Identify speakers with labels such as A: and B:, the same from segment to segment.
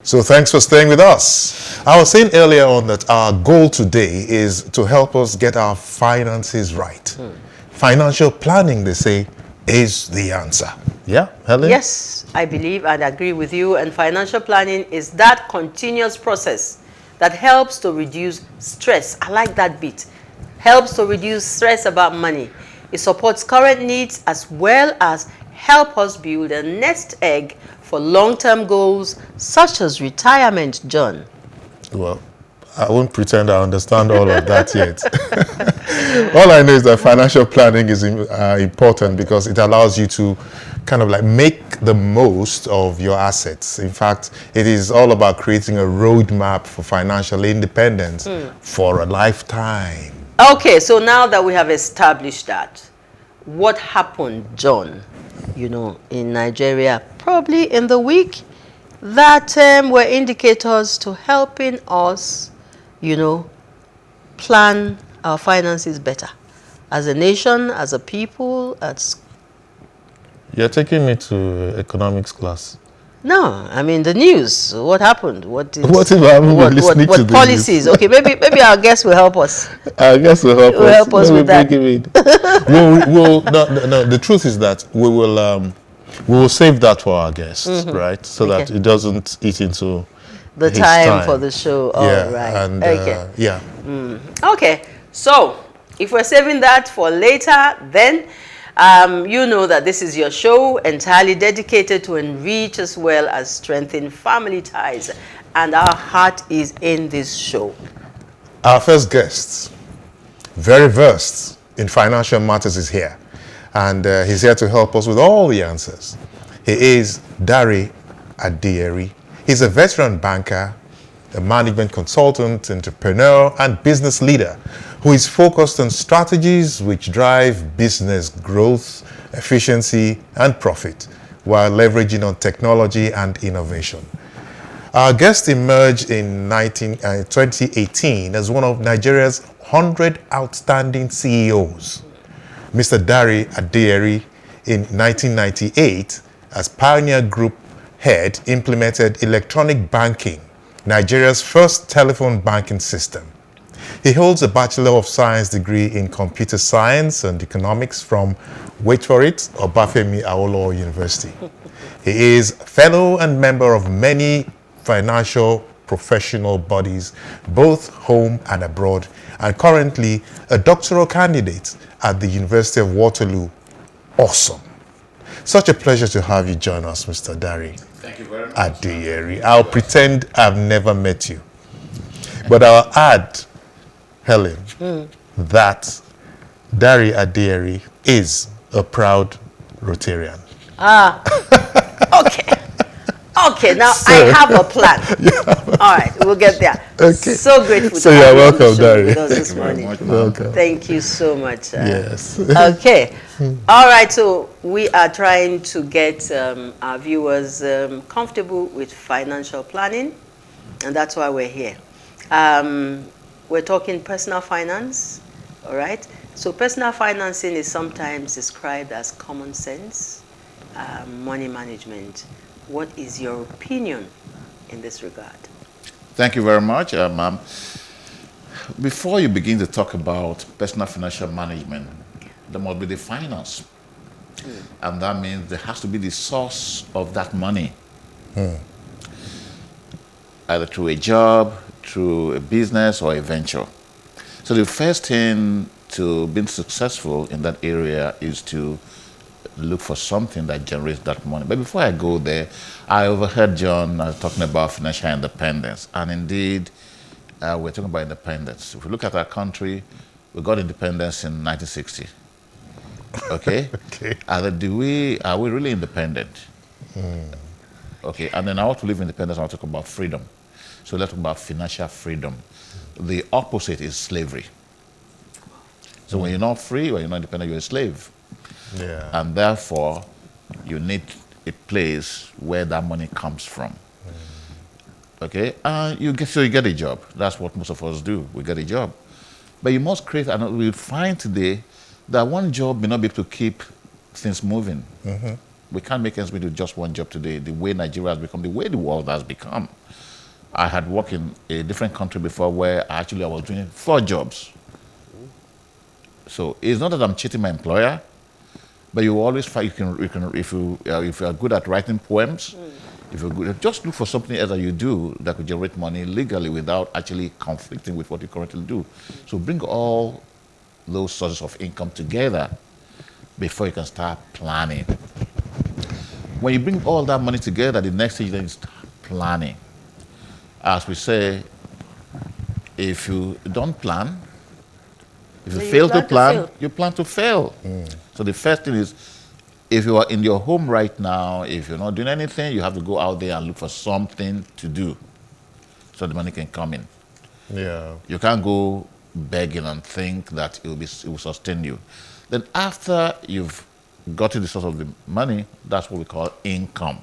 A: So thanks for staying with us. I was saying earlier on that our goal today is to help us get our finances right. Financial planning, they say, is the answer. Yeah, Helen?
B: Yes, I believe and agree with you. And financial planning is that continuous process that helps to reduce stress. I like that bit. Helps to reduce stress about money. It supports current needs as well as help us build a nest egg for long-term goals such as retirement, John.
A: Well, I won't pretend I understand all of that yet. All I know is that financial planning is important because it allows you to kind of like make the most of your assets. In fact, it is all about creating a roadmap for financial independence for a lifetime.
B: Okay, so now that we have established that, what happened, John, in Nigeria, probably in the week that were indicators to helping us, plan our finances better as a nation, as a people, as...
A: You're taking me to economics class.
B: No, I mean the news. What happened? What if I haven't been listening to the policies? News? Okay, maybe our guest will help us.
A: Our guest will help us.
B: Help us with that.
A: No. The truth is that we will save that for our guest, right? So that it doesn't eat into
B: the time for the show.
A: Yeah,
B: right.
A: And,
B: okay.
A: Yeah.
B: Okay. So if we're saving that for later, then. You know that this is your show entirely dedicated to enrich as well as strengthen family ties. And our heart is in this show.
A: Our first guest, very versed in financial matters, is here. And he's here to help us with all the answers. He is Adeyeri. He's a veteran banker, a management consultant, entrepreneur, and business leader who is focused on strategies which drive business growth, efficiency, and profit while leveraging on technology and innovation. Our guest emerged in 2018 as one of Nigeria's 100 outstanding CEOs. Mr. Adeyeri, in 1998, as Pioneer Group head, implemented electronic banking, Nigeria's first telephone banking system. He holds a Bachelor of Science degree in Computer Science and Economics from, wait for it, Obafemi Awolowo University. He is fellow and member of many financial professional bodies, both home and abroad, and currently a doctoral candidate at the University of Waterloo. Awesome. Such a pleasure to have you join us, Mr.
C: Thank you very much.
A: Adeyeri. I'll pretend I've never met you. But I'll add, Helen, that Adeyeri is a proud Rotarian.
B: Okay. Okay, now I have a plan. All right, we'll get there.
A: Okay.
B: So grateful
A: So
B: to
A: you're
B: have
A: welcome,
B: you on the show
A: Dari.
B: with us this
C: Thank you very
B: morning.
C: much, ma'am.
A: Welcome.
B: Thank you so much.
A: Yes.
B: Okay. All right, so we are trying to get our viewers comfortable with financial planning, and that's why we're here. We're talking personal finance, all right? So personal financing is sometimes described as common sense, money management. What is your opinion in this regard?
C: Thank you very much, ma'am. Before you begin to talk about personal financial management, there must be the finance. And that means there has to be the source of that money. Either through a job, through a business, or a venture. So the first thing to being successful in that area is to look for something that generates that money. But before I go there, I overheard John talking about financial independence. And indeed, we're talking about independence. If we look at our country, we got independence in 1960. Okay?
A: Okay.
C: Are we really independent? Okay, and then I want to live independence, I want to talk about freedom. So let's talk about financial freedom. The opposite is slavery. So when you're not free, when you're not independent, you're a slave.
A: Yeah.
C: And therefore, you need a place where that money comes from. Okay? You get a job. That's what most of us do. We get a job. But you must create, and we'll find today that one job may not be able to keep things moving. We can't make ends meet with just one job today. The way Nigeria has become, the way the world has become. I had worked in a different country before where actually I was doing 4 jobs. So it's not that I'm cheating my employer, but you always find if you are good at writing poems, if you're good, just look for something else that you do that could generate money legally without actually conflicting with what you currently do. So bring all those sources of income together before you can start planning. When you bring all that money together, the next thing then is start planning. As we say, if you don't plan, if you fail to plan, you plan to fail. So the first thing is, if you are in your home right now, if you're not doing anything, you have to go out there and look for something to do so the money can come in.
A: Yeah.
C: You can't go begging and think that it will sustain you. Then after you've gotten the source of the money, that's what we call income.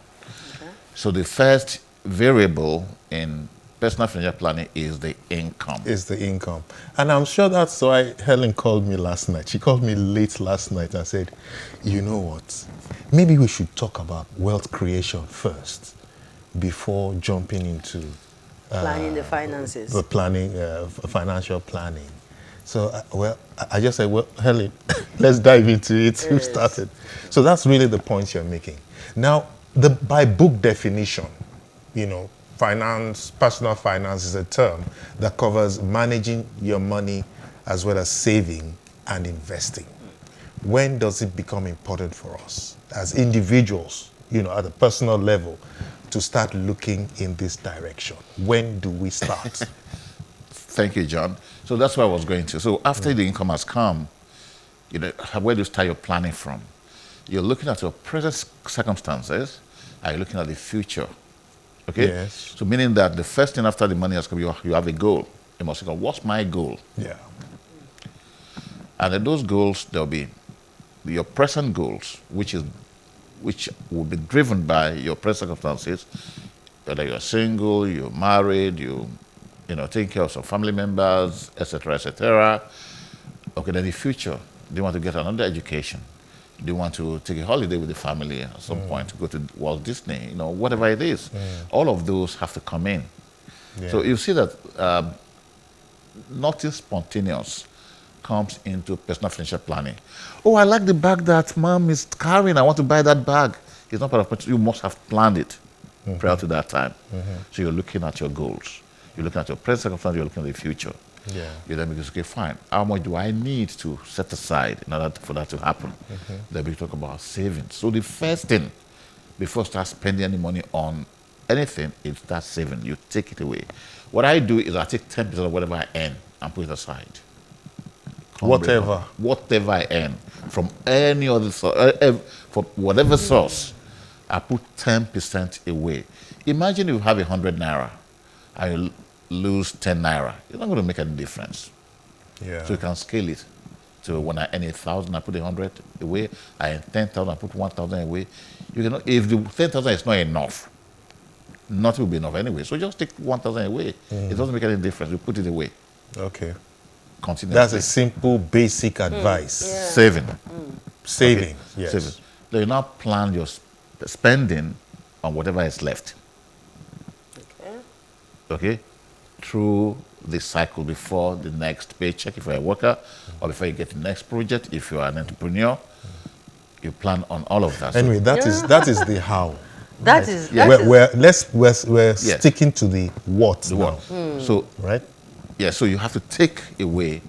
C: Okay. So the first variable in personal financial planning is the income.
A: Is the income. And I'm sure that's why Helen called me last night. She called me late last night and said, you know what, maybe we should talk about wealth creation first before jumping into
B: planning the finances.
A: The planning, financial planning. So, well, I just said, well, Helen, let's dive into it. Who started? So that's really the point you're making. Now, by book definition, you know, personal finance is a term that covers managing your money as well as saving and investing. When does it become important for us as individuals, you know, at a personal level, to start looking in this direction? When do we start?
C: Thank you, John. So that's where I was going to. So after the income has come, you know, where do you start your planning from? You're looking at your present circumstances, and you're looking at the future. Okay?
A: Yes.
C: So meaning that the first thing after the money has come, you have a goal. You must think, what's my goal?
A: Yeah.
C: And then those goals, there'll be your present goals, which will be driven by your present circumstances, whether you're single, you're married, you know, taking care of some family members, etc., etc. Okay, then the future. Do you want to get another education? Do you want to take a holiday with the family at some point, go to Walt Disney, you know, whatever it is. All of those have to come in. Yeah. So you see that nothing spontaneous comes into personal financial planning. Oh, I like the bag that mom is carrying. I want to buy that bag. It's not part of it. You must have planned it prior to that time. So you're looking at your goals. You're looking at your present circumstances. You're looking at the future. Yeah. You then begin to say, okay, fine. How much do I need to set aside in order for that to happen? Then we talk about savings. So the first thing, before you start spending any money on anything, is start saving. You take it away. What I do is I take 10% of whatever I earn and put it aside.
A: Whatever
C: I earn from any other source, from whatever source, I put 10% away. Imagine you have 100 naira and you lose 10 naira. It's not going to make any difference.
A: Yeah.
C: So you can scale it. So when I earn 1,000, I put 100 away. I earn 10,000, I put 1,000 away. You can, if the 10,000 is not enough, nothing will be enough anyway. So just take 1,000 away. It doesn't make any difference. You put it away.
A: Okay.
C: Continue.
A: That's a simple, basic advice.
C: Yeah. Saving.
A: Saving,
C: okay.
A: Yes.
C: Saving. Then you now plan your spending on whatever is left. Okay? Through the cycle before the next paycheck if you're a worker, or before you get the next project if you are an entrepreneur. You plan on all of that.
A: Anyway, that is the how.
B: That is.
A: We're sticking to the what.
C: The
A: now.
C: what. So
A: right.
C: Yeah. So you have to take away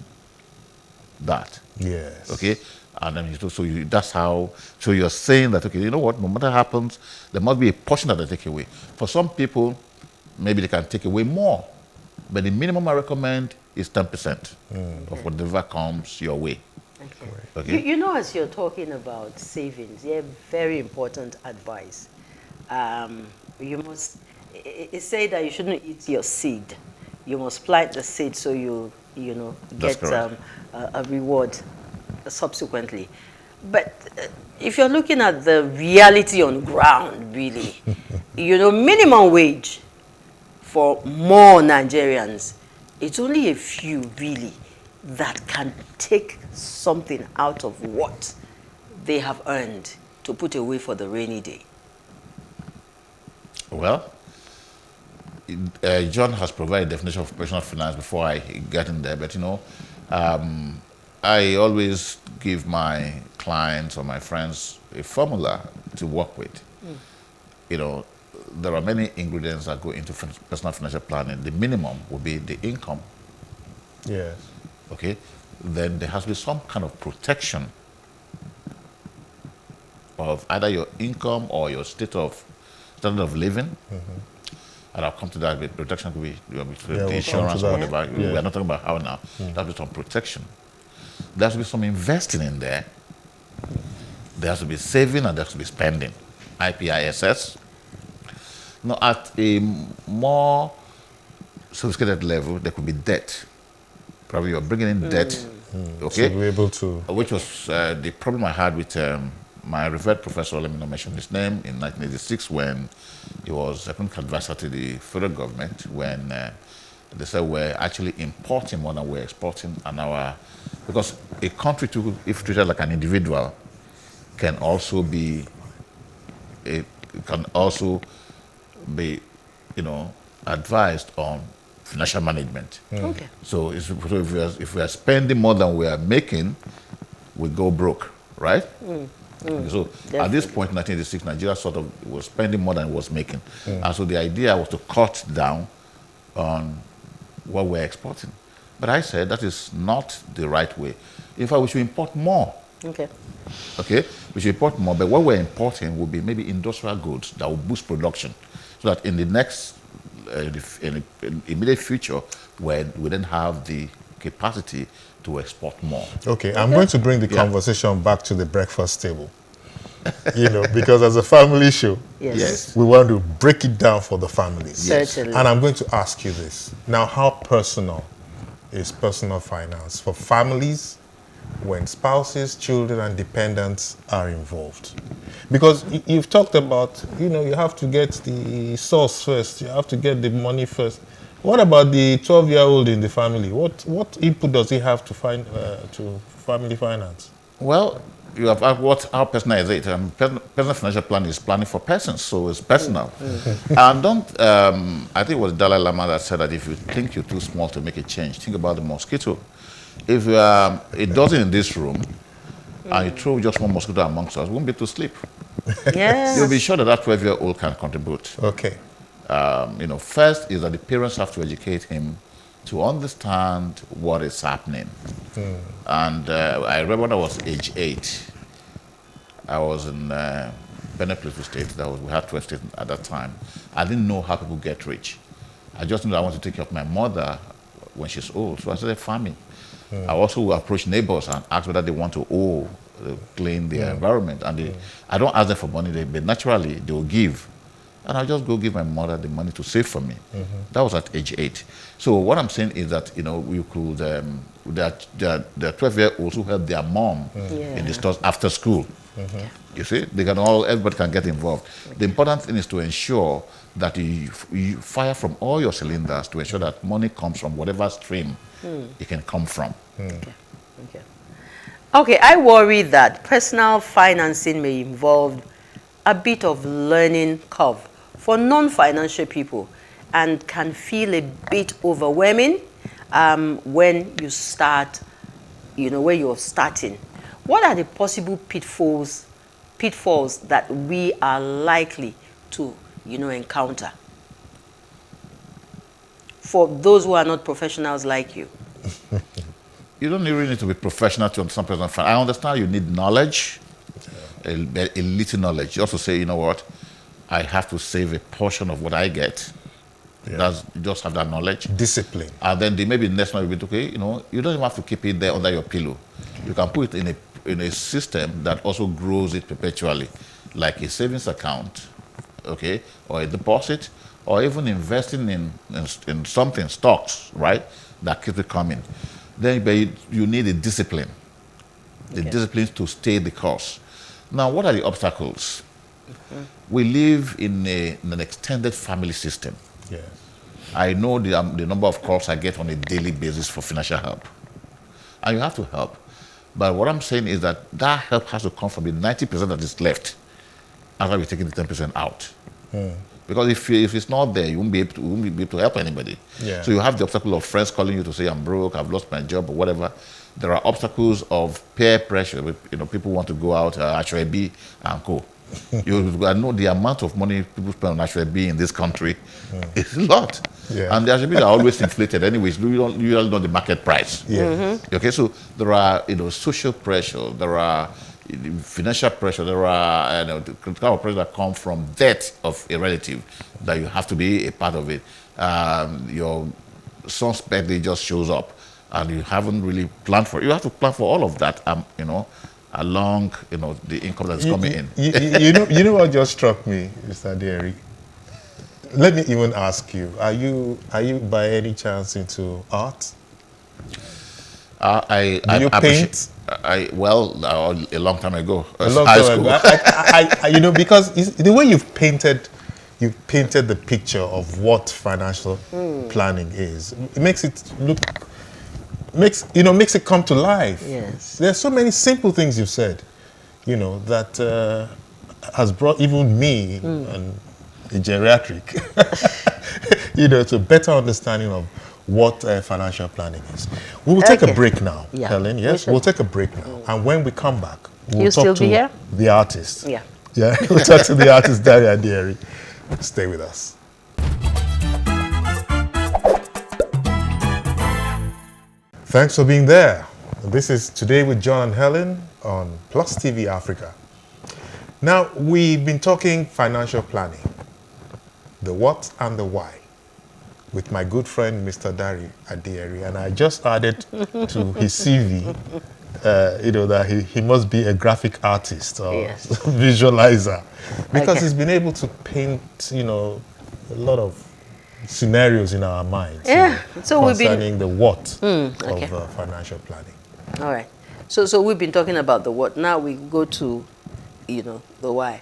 C: that.
A: Yes.
C: Okay. And then that's how. So you're saying that, okay, you know what? No matter what happens, there must be a portion that they take away. For some people, maybe they can take away more, but the minimum I recommend is 10% of whatever comes your way.
B: Okay. You know, as you're talking about savings, very important advice. You must. It say that you shouldn't eat your seed. You must plant the seed so you get a reward subsequently. But if you're looking at the reality on ground, really, minimum wage for more Nigerians, it's only a few really that can take something out of what they have earned to put away for the rainy day?
C: Well, John has provided a definition of personal finance before I get in there, but I always give my clients or my friends a formula to work with. There are many ingredients that go into personal financial planning. The minimum will be the income.
A: Yes.
C: Okay. Then there has to be some kind of protection of either your income or your standard of living. And I'll come to that. But protection could be the insurance or whatever.
A: Yeah.
C: We are not talking about how now. There has to be some protection. There has to be some investing in there. There has to be saving and there has to be spending. IPISS. Now, at a more sophisticated level, there could be debt. Probably you're bringing in debt, okay?
A: To be able to...
C: Which was the problem I had with my revered professor, let me not mention his name, in 1986 when he was economic advisor to the federal government, when they said we're actually importing more than we're exporting, and because a country, if treated like an individual, can also be advised on financial management.
B: Okay.
C: So if we are spending more than we are making, we go broke, right? So
B: Definitely.
C: at this point in 1986, Nigeria sort of was spending more than it was making. And so the idea was to cut down on what we're exporting. But I said that is not the right way. In fact, we should import more.
B: Okay.
C: Okay, we should import more, but what we're importing will be maybe industrial goods that will boost production, so that in the next in the immediate future, when we then have the capacity to export more.
A: Okay, I'm going to bring the conversation back to the breakfast table. Because as a family show,
B: Yes.
A: we want to break it down for the families.
B: Certainly.
A: And I'm going to ask you this. Now, how personal is personal finance for families when spouses, children, and dependents are involved? Because you've talked about, you have to get the source first. You have to get the money first. What about the 12-year-old in the family? What input does he have to family finance?
C: Well, you have asked how personal is it? Personal financial planning is planning for persons, so it's personal. And I think it was Dalai Lama that said that if you think you're too small to make a change, think about the mosquito. If a dozen in this room, and you throw just one mosquito amongst us, we won't be able to sleep.
B: Yes.
C: You'll be sure that 12-year-old can contribute.
A: Okay.
C: First is that the parents have to educate him to understand what is happening. And I remember when I was age 8, I was in Benin Plateau State. We had 12 states at that time. I didn't know how people get rich. I just knew that I wanted to take care of my mother when she's old. So I started farming. I also approach neighbors and ask whether they want to clean their environment. And I don't ask them for money, but naturally they will give. And I'll just go give my mother the money to save for me. That was at age 8. So what I'm saying is that, we could, there are 12-year-olds who help their mom in the stores after school. You see, everybody can get involved. The important thing is to ensure that you fire from all your cylinders to ensure that money comes from whatever stream it can come from.
B: Okay, I worry that personal financing may involve a bit of learning curve for non-financial people and can feel a bit overwhelming when you start, when you're starting. What are the possible pitfalls that we are likely to, encounter for those who are not professionals like you?
C: You don't really need to be professional to understand personal finance. I understand you need knowledge, a little knowledge. You also say, you know what, I have to save a portion of what I get. You just have that knowledge.
A: Discipline.
C: And then maybe next one will be, okay, you don't even have to keep it there under your pillow. You can put it in a system that also grows it perpetually, like a savings account, okay, or a deposit, or even investing in something, stocks, right, that keeps it coming. Then you need a discipline. The discipline to stay the course. Now, what are the obstacles? We live in an extended family system.
A: Yes.
C: I know the number of calls I get on a daily basis for financial help. And you have to help. But what I'm saying is that that help has to come from the 90% that is left after we're taking the 10% out. Because if it's not there, you won't be able to help anybody.
A: Yeah.
C: So you have the obstacle of friends calling you to say, I'm broke, I've lost my job, or whatever. There are obstacles of peer pressure. You know, people want to go out, Ashwebi and co. I know the amount of money people spend on Ashwebi in this country is a lot.
A: Yeah.
C: And the Ashwebi are always inflated. Anyways, you don't know the market price.
A: Yeah.
C: Okay, so there are, social pressure, there are financial pressure, there are the kind of pressure that come from death of a relative that you have to be a part of it. Your son's birthday just shows up and you haven't really planned for it. You have to plan for all of that, along the income that's coming in.
A: You know what just struck me, Mr. Adeyeri? Let me even ask you, are you by any chance into art?
C: I
A: paint?
C: A long time ago.
A: A long
C: high
A: time
C: school.
A: ago. Because the way you've painted the picture of what financial planning is. It makes it makes it come to life.
B: Yes.
A: There's so many simple things you've said, that has brought even me and a geriatric, to a better understanding of what financial planning is. We will take a break now,
B: Yeah.
A: Helen. Yes, we'll take a break now. And when we come back, we'll
B: You
A: talk
B: still
A: to
B: be here?
A: the artist.
B: Yeah.
A: Yeah, we'll talk to the artist, Adeyeri. Stay with us. Thanks for being there. This is Today with John and Helen on PlusTvAfrica. Now, we've been talking financial planning, the what and the why, with my good friend, Mr. Adeyeri, and I just added to his CV, that he must be a graphic artist or visualizer, because he's been able to paint, a lot of scenarios in our minds.
B: Yeah. So
A: concerning the what
B: okay.
A: of financial planning.
B: All right. So we've been talking about the what. Now we go to, the why.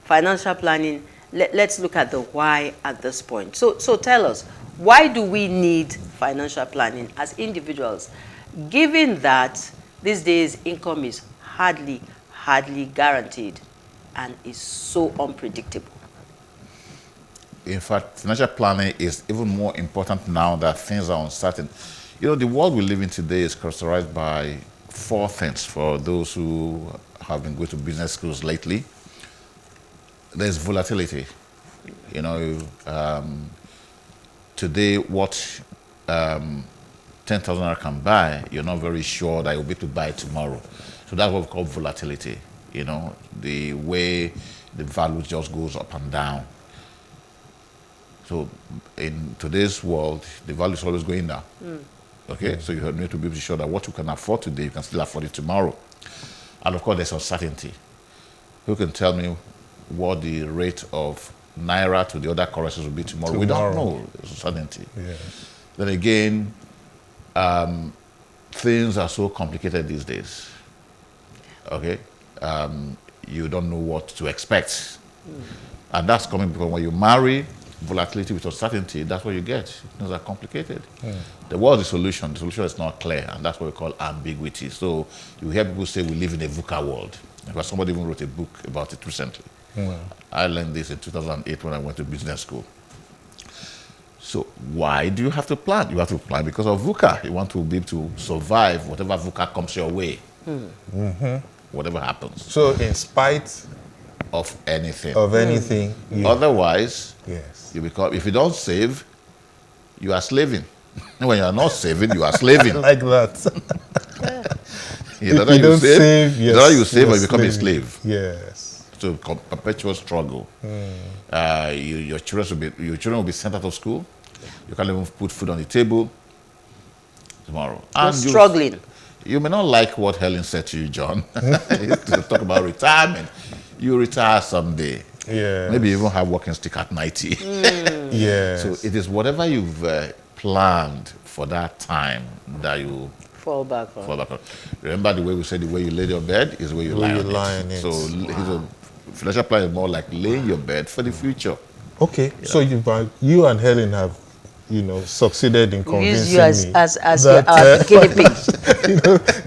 B: Financial planning. Let's look at the why at this point. So tell us, why do we need financial planning as individuals, given that these days income is hardly guaranteed and is so unpredictable?
C: In fact, financial planning is even more important now that things are uncertain. The world we live in today is characterized by four things for those who have been going to business schools lately. There's volatility. Today what 10,000 naira can buy, you're not very sure that you'll be able to buy it tomorrow. So that's what we call volatility. The way the value just goes up and down. So in today's world, the value is always going down. Okay, so you need to be sure that what you can afford today, you can still afford it tomorrow. And of course, there's uncertainty. Who can tell me what the rate of naira to the other currencies will be tomorrow? We don't know. There's uncertainty.
A: Yeah.
C: Then again, things are so complicated these days. Okay, you don't know what to expect, and that's coming because when you marry, volatility with uncertainty, that's what you get. Things are complicated. The world is the solution. The solution is not clear, and that's what we call ambiguity. So you hear people say we live in a VUCA world. In fact, somebody even wrote a book about it recently. I learned this in 2008 when I went to business school. So why do you have to plan? You have to plan because of VUCA. You want to be able to survive whatever VUCA comes your way. Whatever happens.
A: So in spite
C: of anything.
A: Otherwise,
C: you become, if you don't save, you are slaving. When you are not saving, you are slaving.
A: Like that.
C: You save or you become a slave.
A: Yes.
C: So perpetual struggle. Your children will be sent out of school. You can't even put food on the table tomorrow.
B: You're struggling.
C: You may not like what Helen said to you, John. To talk about retirement. You retire someday.
A: Yeah.
C: Maybe you even have walking stick at 90.
A: Yeah.
C: So it is whatever you've planned for that time that you
B: fall back on.
C: Remember the way we said the way you lay your bed is the way you lie on it. So financial plan is more like laying your bed for the future.
A: Okay. So you and Helen have succeeded in
B: Use
A: convincing
B: you as
A: me
B: our guinea pig.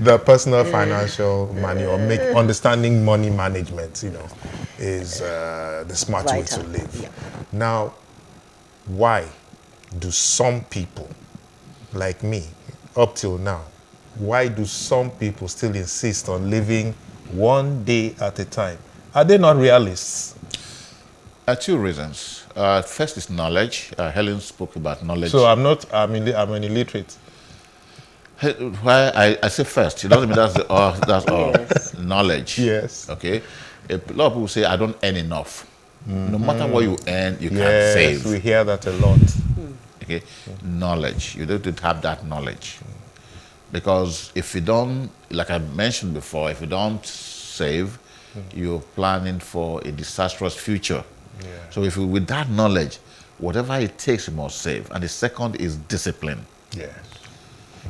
A: the personal financial money or understanding money management, is the smart way to
B: Vital.
A: live.
B: Yeah.
A: Now, why do some people, like me, up till now, why do some people still insist on living one day at a time? Are they not realists?
C: Two reasons. First is knowledge. Helen spoke about knowledge.
A: So I'm an illiterate.
C: Why I say first, it doesn't mean that's all.
B: Yes.
C: Knowledge.
A: Yes.
C: Okay. A lot of people say, I don't earn enough. No matter what you earn, you can't
A: Yes,
C: save.
A: we hear that a lot.
C: Okay. Knowledge. You need to have that knowledge. Because if you don't, like I mentioned before, if you don't save, you're planning for a disastrous future.
A: Yeah.
C: So if you, with that knowledge, whatever it takes, you must save. And the second is discipline.
A: Yes.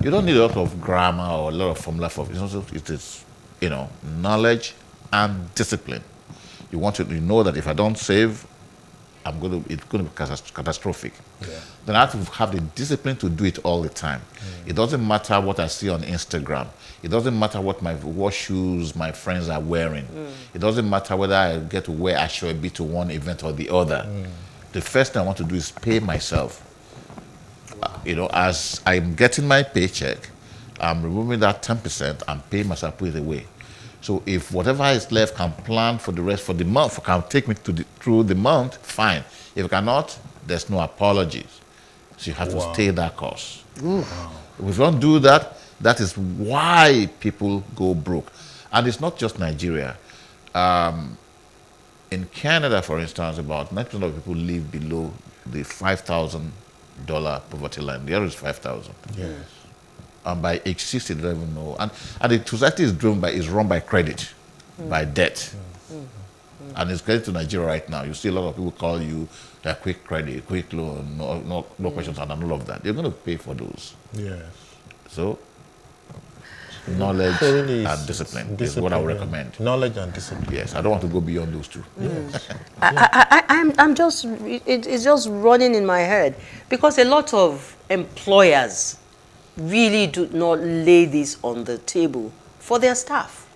C: You don't need a lot of grammar or a lot of formula for it. It is, knowledge and discipline. You know that if I don't save, it's going to be catastrophic.
A: Yeah.
C: Then I have to have the discipline to do it all the time. It doesn't matter what I see on Instagram. It doesn't matter what shoes my friends are wearing. It doesn't matter whether I get to wear Ashwebi to one event or the other. The first thing I want to do is pay myself. As I'm getting my paycheck, I'm removing that 10% and paying myself, put it away. So if whatever is left can plan for the rest for the month, can take me through the month, fine. If it cannot, there's no apologies. So you have to stay that course. If you don't do that, that is why people go broke. And it's not just Nigeria. In Canada, for instance, about 90% of people live below the $5,000 poverty line. The average is 5,000.
A: Yes.
C: And by age 60, they don't even know. And the society is run by credit, by debt. And it's credit to Nigeria right now. You see a lot of people call you their quick credit, quick loan, no questions and all of that. They're going to pay for those.
A: Yes.
C: So, knowledge and discipline is what I would recommend.
A: Knowledge and discipline.
C: Yes, I don't want to go beyond those two.
A: Yes.
B: It's just running in my head because a lot of employers really do not lay this on the table for their staff.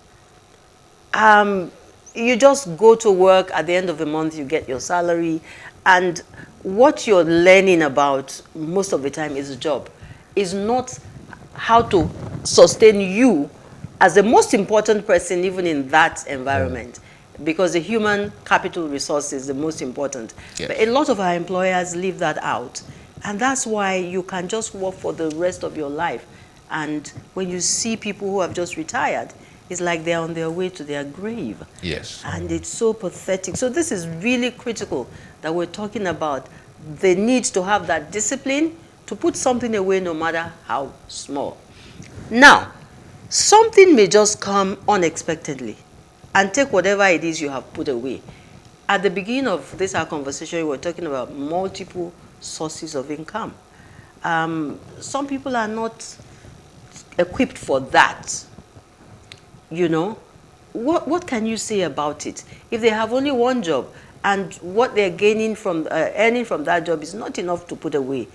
B: You just go to work, at the end of the month you get your salary, and what you're learning about most of the time is a job. Is not how to sustain you as the most important person even in that environment, because the human capital resource is the most important.
C: Yes.
B: But a lot of our employers leave that out, and that's why you can just work for the rest of your life. And when you see people who have just retired, it's like they're on their way to their grave.
C: Yes.
B: And it's so pathetic. So this is really critical that we're talking about the need to have that discipline to put something away no matter how small. Now, something may just come unexpectedly and take whatever it is you have put away. At the beginning of this our conversation, we were talking about multiple sources of income. Some people are not equipped for that. What can you say about it? If they have only one job and what they're gaining from earning from that job is not enough to put away,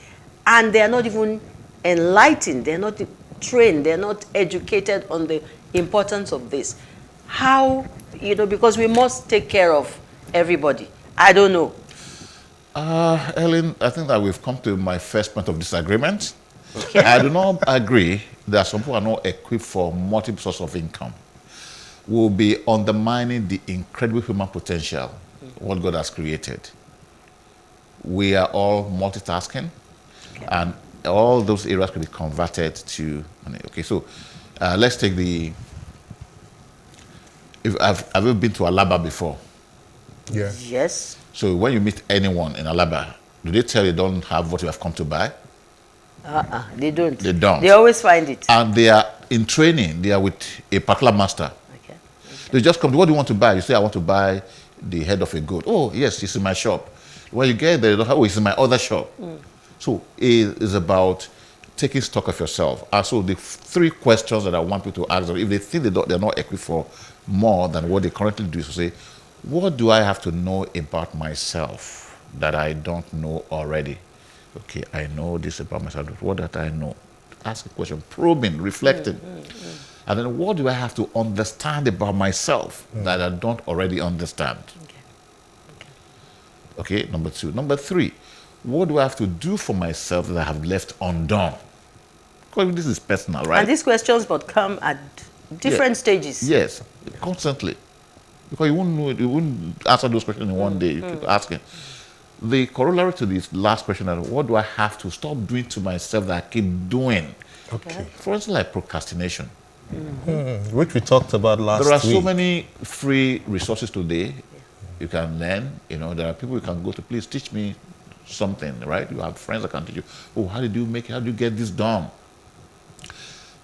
B: and they're not even enlightened, they're not trained, they're not educated on the importance of this. How, because we must take care of everybody. I don't know.
C: Ellen, I think that we've come to my first point of disagreement. Okay. I do not agree that some people are not equipped for multiple sources of income. We'll be undermining the incredible human potential what God has created. We are all multitasking, and all those areas could be converted to money. Okay, so let's take have you been to Alaba before?
A: Yeah.
B: Yes.
C: So when you meet anyone in Alaba, do they tell you don't have what you have come to buy?
B: They don't.
C: They don't.
B: They always find it.
C: And they are in training. They are with a particular master.
B: Okay.
C: They just come to, what do you want to buy? You say, I want to buy the head of a goat. Oh, yes, it's in my shop. When you get there, it's in my other shop. So it is about taking stock of yourself. So the three questions that I want people to ask them, if they think they're not equipped for more than what they currently do, is to say, what do I have to know about myself that I don't know already? Okay, I know this about myself. What did I know? Ask a question, probing, reflecting. And then what do I have to understand about myself that I don't already understand? Okay, number 2. Number 3, what do I have to do for myself that I have left undone? Because this is personal, right?
B: And these questions but come at different stages.
C: Yes, constantly. Because you wouldn't know, you wouldn't answer those questions in one day. You keep asking. The corollary to this last question is, what do I have to stop doing to myself that I keep doing?
A: Okay.
C: For instance, like procrastination.
A: Which we talked about last week.
C: There are so many free resources today. You can learn. You know, there are people you can go to. Please teach me something, right? You have friends that can teach you. Oh, how did you make it? How do you get this done?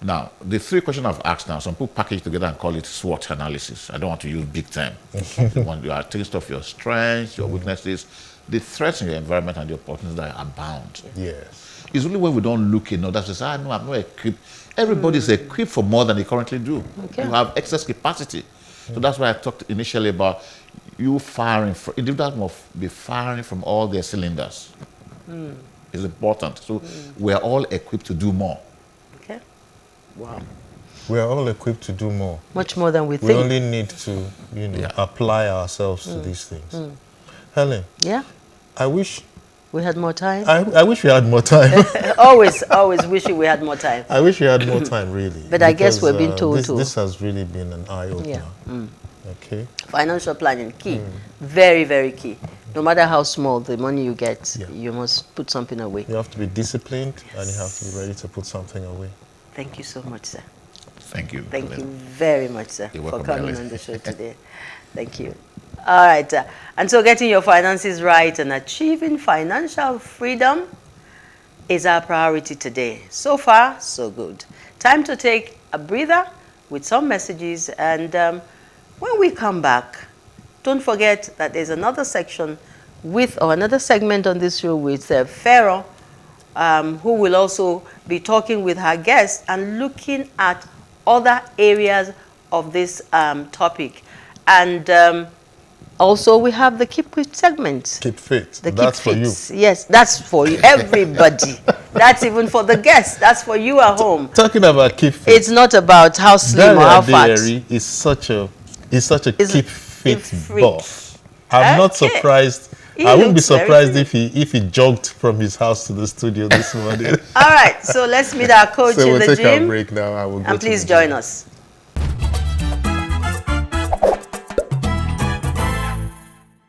C: Now, the 3 questions I've asked now, some people package together and call it SWOT analysis. I don't want to use big term. You are taking stuff, your strengths, your weaknesses, the threats in your environment, and the opportunities that abound.
A: Yes.
C: It's only when we don't look enough that says, no, I'm not equipped. Everybody's equipped for more than they currently do.
B: Okay.
C: You have excess capacity. So that's why I talked initially about you firing. Individuals must be firing from all their cylinders. It's important. So we're all equipped to do more.
B: Okay. Wow.
A: We are all equipped to do more.
B: Much more than we
A: We
B: think.
A: only need to, apply ourselves to these things. Helen,
B: Yeah.
A: I wish
B: We had more time.
A: I wish we had more time.
B: always wishing we had more time.
A: I wish we had more time, really.
B: But I guess we're being told
A: this,
B: to.
A: This has really been an eye-opener.
B: Yeah.
A: Okay.
B: Financial planning, key. Very, very key. No matter how small the money you get, you must put something away.
A: You have to be disciplined and you have to be ready to put something away.
B: Thank you so much, sir.
C: Thank you.
B: Thank you very much, sir,
C: You're
B: for
C: welcome,
B: coming
C: Alice.
B: on the show today. Thank you. All right. And so getting your finances right and achieving financial freedom is our priority today. So far, so good. Time to take a breather with some messages. And when we come back, don't forget that there's another section or another segment on this show with Pharaoh, who will also be talking with her guests and looking at other areas of this topic. And also, we have the Keep Fit segment.
A: Keep fit.
B: The
A: That's
B: Keep
A: for you.
B: Fit. Yes, that's for you. Everybody. That's even for the guests. That's for you at home.
A: Talking about keep fit.
B: It's not about how slim or how fat.
A: Adeyeri is such a keep fit
B: freak.
A: boss. I'm not
B: Okay.
A: surprised.
B: He
A: I wouldn't be
B: looks very
A: surprised if he jogged from his house to the studio this morning.
B: All right, so let's meet our coach
A: So
B: in
A: we'll
B: the
A: take our
B: gym.
A: break now. I will go
B: And
A: to
B: please
A: the gym.
B: join us.